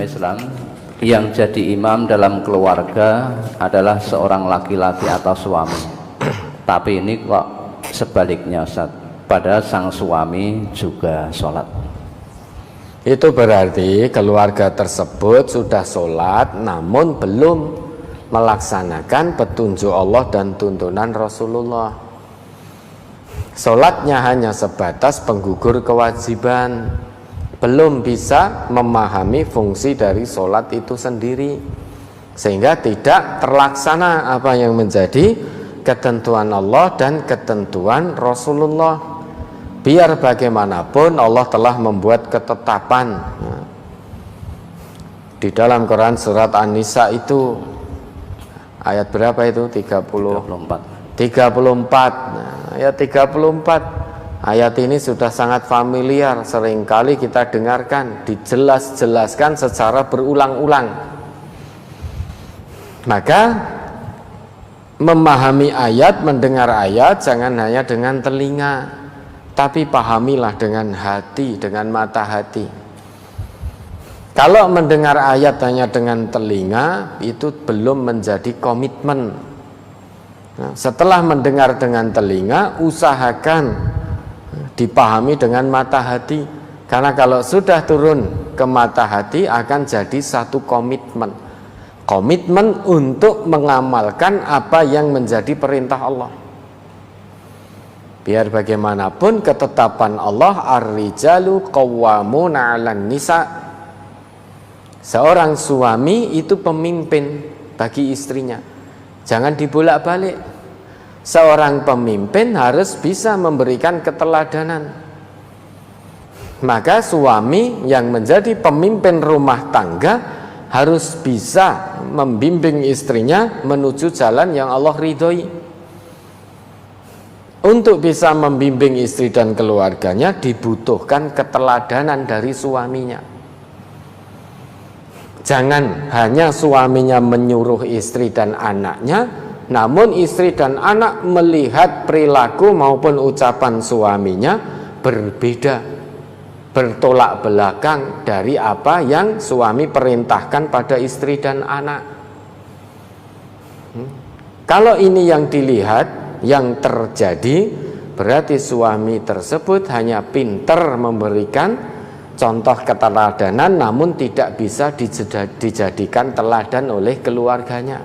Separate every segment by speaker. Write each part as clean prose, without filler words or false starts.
Speaker 1: Islam yang jadi imam dalam keluarga adalah seorang laki-laki atau suami. Tapi ini kok sebaliknya Ustaz, padahal sang suami juga sholat.
Speaker 2: Itu berarti keluarga tersebut sudah sholat namun belum melaksanakan petunjuk Allah dan tuntunan Rasulullah. Sholatnya hanya sebatas penggugur kewajiban, belum bisa memahami fungsi dari sholat itu sendiri, sehingga tidak terlaksana apa yang menjadi ketentuan Allah dan ketentuan Rasulullah. Biar bagaimanapun Allah telah membuat ketetapan di dalam Quran surat An-Nisa itu ayat berapa itu? 34. Ayat 34. Ayat ini sudah sangat familiar, seringkali kita dengarkan, dijelaskan secara berulang-ulang. Maka memahami ayat, mendengar ayat jangan hanya dengan telinga, tapi pahamilah dengan hati, dengan mata hati. Kalau mendengar ayat hanya dengan telinga, itu belum menjadi komitmen. Nah, setelah mendengar dengan telinga, usahakan dipahami dengan mata hati. Karena kalau sudah turun ke mata hati akan jadi satu komitmen. Komitmen untuk mengamalkan apa yang menjadi perintah Allah. Biar bagaimanapun ketetapan Allah, ar-rijalu qawwamuna 'alan nisa. Seorang suami itu pemimpin bagi istrinya. Jangan dibolak-balik. Seorang pemimpin harus bisa memberikan keteladanan. Maka suami yang menjadi pemimpin rumah tangga harus bisa membimbing istrinya menuju jalan yang Allah ridhoi. Untuk bisa membimbing istri dan keluarganya dibutuhkan keteladanan dari suaminya. Jangan hanya suaminya menyuruh istri dan anaknya, namun istri dan anak melihat perilaku maupun ucapan suaminya berbeda, bertolak belakang dari apa yang suami perintahkan pada istri dan anak. Kalau ini yang dilihat, yang terjadi, berarti suami tersebut hanya pintar memberikan contoh keteladanan namun tidak bisa dijadikan teladan oleh keluarganya.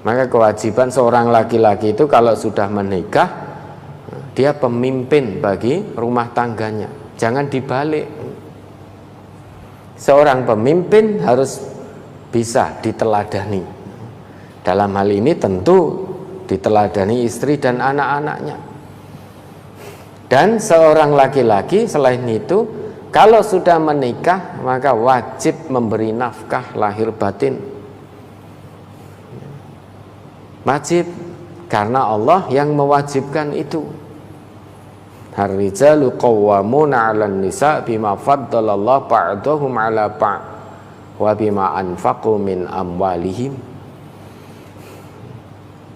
Speaker 2: Maka kewajiban seorang laki-laki itu kalau sudah menikah, dia pemimpin bagi rumah tangganya. Jangan dibalik. Seorang pemimpin harus bisa diteladani. Dalam hal ini tentu diteladani istri dan anak-anaknya. Dan seorang laki-laki selain itu, kalau sudah menikah maka wajib memberi nafkah lahir batin. Wajib, karena Allah yang mewajibkan itu. Ar-rijalu qawwamuna 'alan nisa bima faddalallahu ba'dahum 'ala ba'd wa bima anfaqu min amwalihim.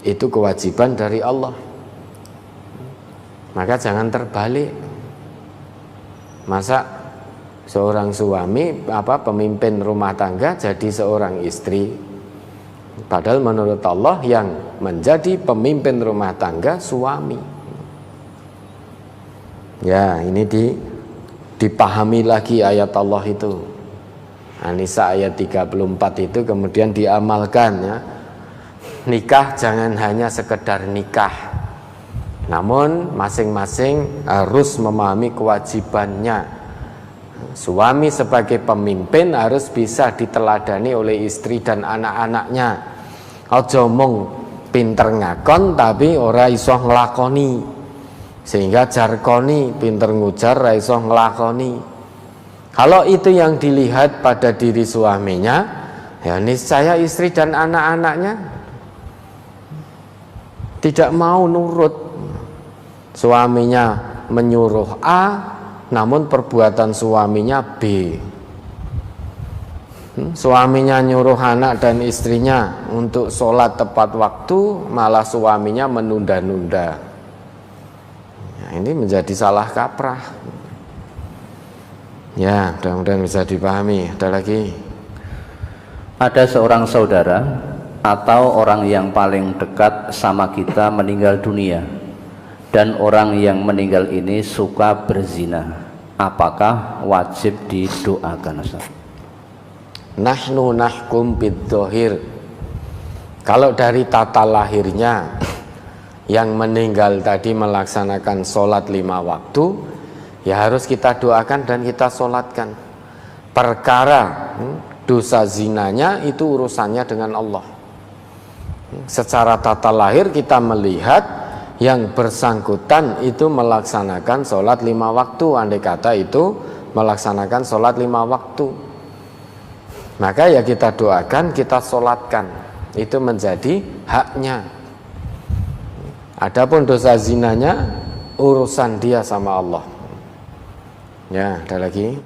Speaker 2: Itu kewajiban dari Allah. Maka jangan terbalik. Masa seorang suami pemimpin rumah tangga jadi seorang istri, padahal menurut Allah yang menjadi pemimpin rumah tangga suami. Ya, ini dipahami lagi ayat Allah itu. An-Nisa ayat 34 itu kemudian diamalkan ya. Nikah jangan hanya sekedar nikah, namun masing-masing harus memahami kewajibannya. Suami sebagai pemimpin harus bisa diteladani oleh istri dan anak-anaknya. Aja mung pinter ngakon tapi ora iso nglakoni, sehingga jarkoni pinter ngujar ora iso nglakoni. Kalau itu yang dilihat pada diri suaminya, ya niscaya istri dan anak-anaknya tidak mau nurut. Suaminya menyuruh A, namun perbuatan suaminya B. Suaminya nyuruh anak dan istrinya untuk sholat tepat waktu, malah suaminya menunda-nunda. Nah, ini menjadi salah kaprah. Ya, mudah-mudahan bisa dipahami. Ada lagi?
Speaker 1: Ada seorang saudara atau orang yang paling dekat sama kita meninggal dunia, dan orang yang meninggal ini suka berzina. Apakah wajib didoakan, Ustaz?
Speaker 2: Nahnu nahkum bidzohir. Kalau dari tata lahirnya, yang meninggal tadi melaksanakan sholat 5 waktu, ya harus kita doakan dan kita sholatkan. Perkara dosa zinanya itu urusannya dengan Allah. Secara tata lahir kita melihat yang bersangkutan itu melaksanakan sholat 5 waktu. Andai kata itu melaksanakan sholat 5 waktu, maka ya kita doakan, kita sholatkan. Itu menjadi haknya. Adapun dosa zinanya urusan dia sama Allah. Ya, ada lagi?